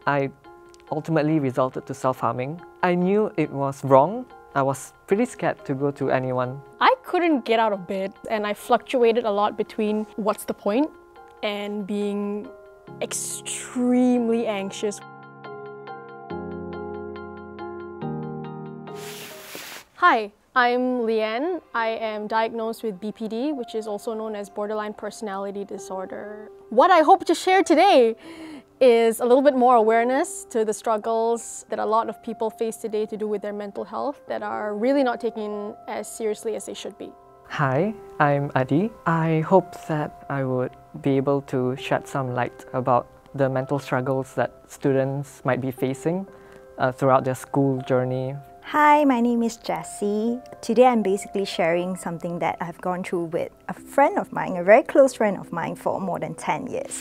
I ultimately resulted to self-harming. I knew it was wrong. I was pretty scared to go to anyone. I couldn't get out of bed and I fluctuated a lot between what's the point and being extremely anxious. Hi, I'm Leanne. I am diagnosed with BPD, which is also known as borderline personality disorder. What I hope to share today is a little bit more awareness to the struggles that a lot of people face today to do with their mental health that are really not taken as seriously as they should be. Hi, I'm Adi. I hope that I would be able to shed some light about the mental struggles that students might be facing throughout their school journey. Hi, my name is Jessie. Today I'm basically sharing something that I've gone through with a friend of mine, a very close friend of mine for more than 10 years.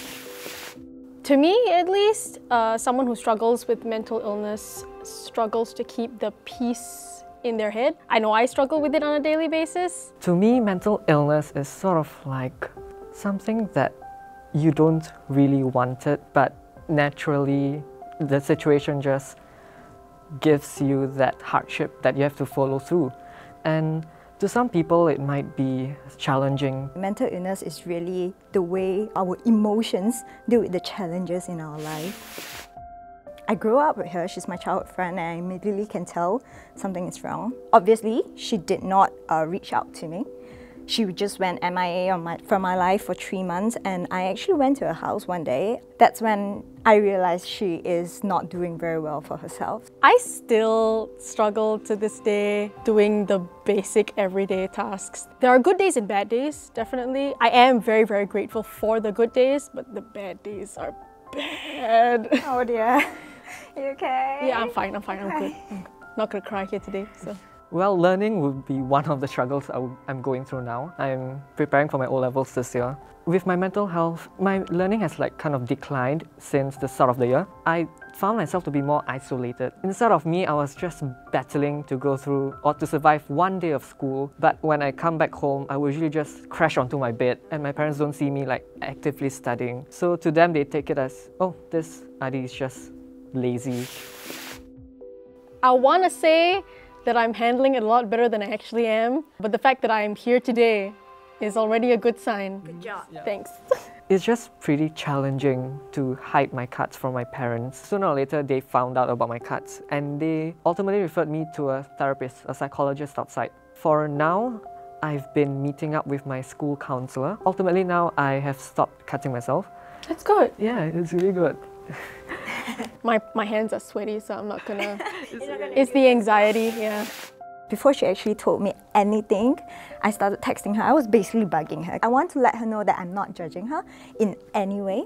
To me, at least, someone who struggles with mental illness struggles to keep the peace in their head. I know I struggle with it on a daily basis. To me, mental illness is sort of like something that you don't really want it, but naturally the situation just gives you that hardship that you have to follow through. And to some people, it might be challenging. Mental illness is really the way our emotions deal with the challenges in our life. I grew up with her, she's my childhood friend, and I immediately can tell something is wrong. Obviously, she did not reach out to me. She just went MIA from my life for 3 months, and I actually went to her house one day. That's when I realized she is not doing very well for herself. I still struggle to this day doing the basic everyday tasks. There are good days and bad days, definitely. I am very, very grateful for the good days, but the bad days are bad. Oh dear. You okay? Yeah, I'm fine, I'm good. I'm not gonna cry here today, so. Well, learning would be one of the struggles I'm going through now. I'm preparing for my O-levels this year. With my mental health, my learning has kind of declined since the start of the year. I found myself to be more isolated. Instead of me, I was just battling to go through or to survive one day of school. But when I come back home, I would usually just crash onto my bed and my parents don't see me actively studying. So to them, they take it as, oh, this Adi is just lazy. I want to say that I'm handling it a lot better than I actually am, but the fact that I'm here today is already a good sign. Good job. Yeah. Thanks. It's just pretty challenging to hide my cuts from my parents. Sooner or later, they found out about my cuts and they ultimately referred me to a therapist, a psychologist outside. For now, I've been meeting up with my school counselor. Ultimately now, I have stopped cutting myself. That's good. Yeah, it's really good. My hands are sweaty, so I'm not gonna... It's the anxiety, yeah. Before she actually told me anything, I started texting her. I was basically bugging her. I want to let her know that I'm not judging her in any way.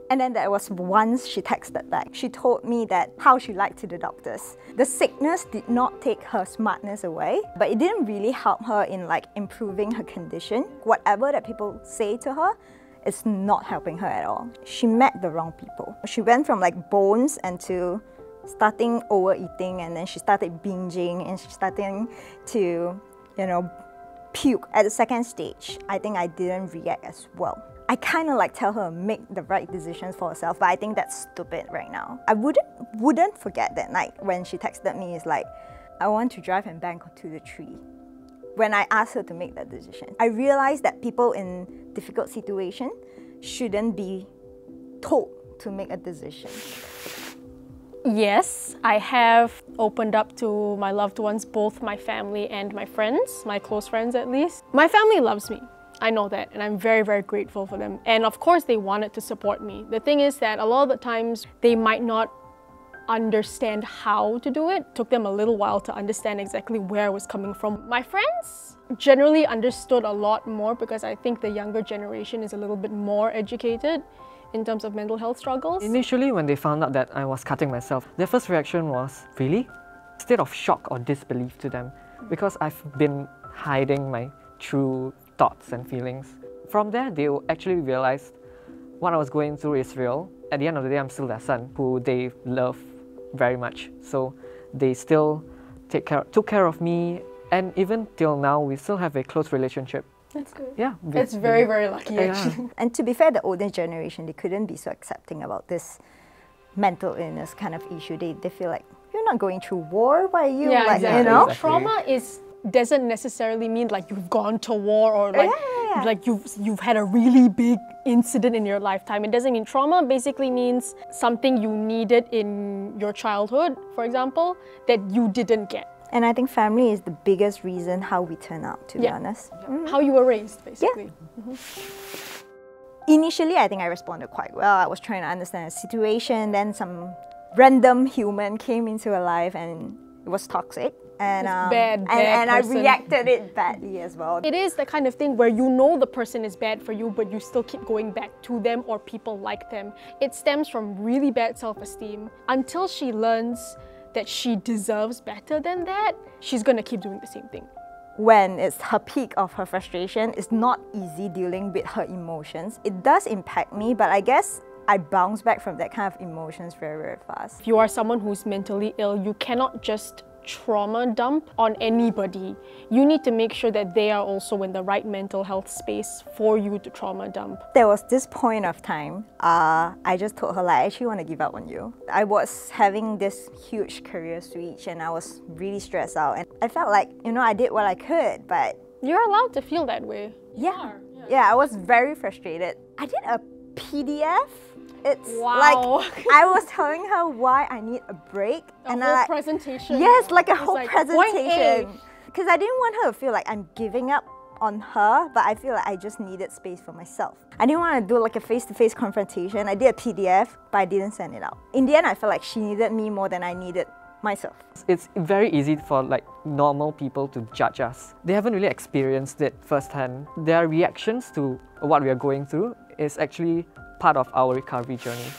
And then there was once she texted back. She told me that how she lied to the doctors. The sickness did not take her smartness away, but it didn't really help her in improving her condition. Whatever that people say to her, it's not helping her at all. She met the wrong people. She went from bones and to starting overeating, and then she started binging and she started to, puke. At the second stage, I think I didn't react as well. I kind of tell her make the right decisions for herself, but I think that's stupid right now. I wouldn't forget that night when she texted me, it's I want to drive and bang onto the tree. When I asked her to make that decision, I realized that people in difficult situations shouldn't be told to make a decision. Yes, I have opened up to my loved ones, both my family and my friends, my close friends at least. My family loves me. I know that, and I'm very, very grateful for them. And of course, they wanted to support me. The thing is that a lot of the times, they might not understand how to do it. It took them a little while to understand exactly where I was coming from. My friends generally understood a lot more because I think the younger generation is a little bit more educated in terms of mental health struggles. Initially, when they found out that I was cutting myself, their first reaction was, really? State of shock or disbelief to them, because I've been hiding my true thoughts and feelings. From there, they actually realized what I was going through is real. At the end of the day, I'm still their son, who they love very much. So they still took care of me, and even till now, we still have a close relationship. That's good. Yeah. It's very, very lucky actually. And to be fair, the older generation, they couldn't be so accepting about this mental illness kind of issue. They feel like, you're not going through war, why are you? Yeah, like, exactly. you know? Exactly. Trauma doesn't necessarily mean like you've gone to war or like like you've had a really big incident in your lifetime. It doesn't mean trauma. Basically means something you needed in your childhood, for example, that you didn't get. And I think family is the biggest reason how we turn out, to be honest. How you were raised, basically. Initially, I think I responded quite well. I was trying to understand the situation. Then some random human came into her life and it was toxic. And, bad and I person. reacted it badly as well. It is the kind of thing where you know the person is bad for you, but you still keep going back to them or people like them. It stems from really bad self-esteem. Until she learns that she deserves better than that, she's gonna keep doing the same thing. When it's her peak of her frustration, it's not easy dealing with her emotions. It does impact me, but I guess I bounce back from that kind of emotions very, very fast. If you are someone who's mentally ill, you cannot just trauma dump on anybody. You need to make sure that they are also in the right mental health space for you to trauma dump. There was this point of time, I just told her, like, I actually want to give up on you. I was having this huge career switch and I was really stressed out. And I felt like, you know, I did what I could, but... You're allowed to feel that way. Yeah, I was very frustrated. I did a PDF. It's wow. like I was telling her why I need a break. A whole presentation. Yes, like a It's whole like, presentation. Because I didn't want her to feel like I'm giving up on her, but I feel like I just needed space for myself. I didn't want to do like a face-to-face confrontation. I did a PDF, but I didn't send it out. In the end, I felt like she needed me more than I needed myself. It's very easy for like normal people to judge us. They haven't really experienced it firsthand. Their reactions to what we are going through is actually part of our recovery journey.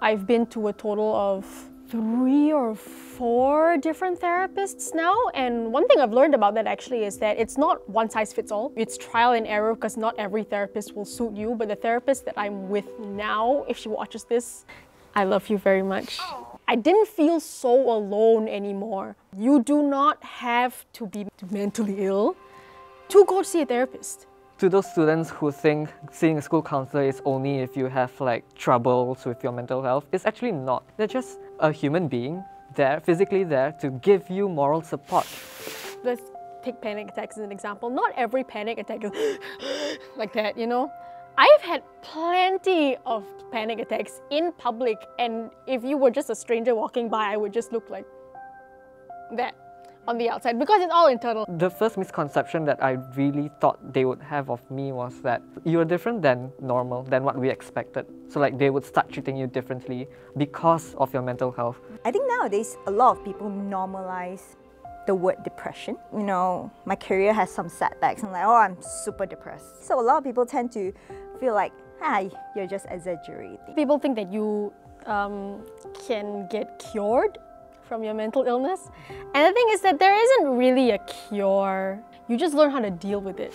I've been to a total of 3 or 4 different therapists now, and one thing I've learned about that actually is that it's not one size fits all. It's trial and error because not every therapist will suit you, but the therapist that I'm with now, if she watches this, I love you very much. I didn't feel so alone anymore. You do not have to be mentally ill to go see a therapist. To those students who think seeing a school counselor is only if you have like troubles with your mental health, it's actually not. They're just a human being there, physically there, to give you moral support. Let's take panic attacks as an example. Not every panic attack is like that, you know? I've had plenty of panic attacks in public, and if you were just a stranger walking by, I would just look like that on the outside because it's all internal. The first misconception that I really thought they would have of me was that you're different than normal, than what we expected. So like they would start treating you differently because of your mental health. I think nowadays a lot of people normalize the word depression. You know, my career has some setbacks and like, oh, I'm super depressed. So a lot of people tend to feel like, you're just exaggerating. People think that you can get cured from your mental illness. And the thing is that there isn't really a cure. You just learn how to deal with it.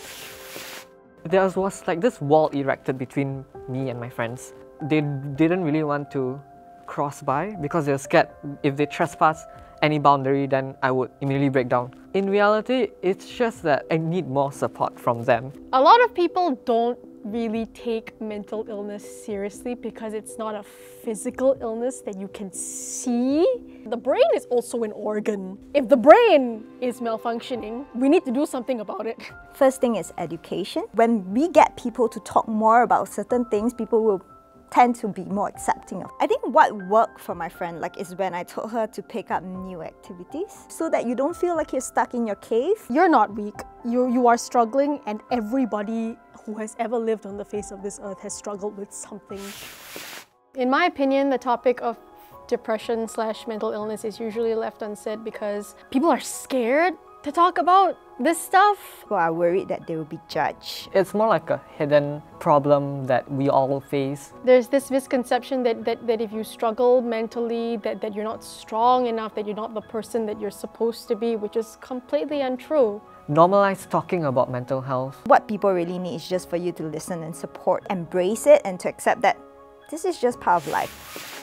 There was like this wall erected between me and my friends. They didn't really want to cross by because they're scared if they trespass any boundary, then I would immediately break down. In reality, it's just that I need more support from them. A lot of people don't really take mental illness seriously because it's not a physical illness that you can see. The brain is also an organ. If the brain is malfunctioning, we need to do something about it. First thing is education. When we get people to talk more about certain things, people will tend to be more accepting of. I think what worked for my friend is when I told her to pick up new activities so that you don't feel like you're stuck in your cave. You're not weak. You are struggling, and everybody who has ever lived on the face of this earth has struggled with something. In my opinion, the topic of depression/mental illness is usually left unsaid because people are scared to talk about this stuff. People are worried that they will be judged. It's more like a hidden problem that we all face. There's this misconception that if you struggle mentally, that you're not strong enough, that you're not the person that you're supposed to be, which is completely untrue. Normalize talking about mental health. What people really need is just for you to listen and support, embrace it, and to accept that this is just part of life.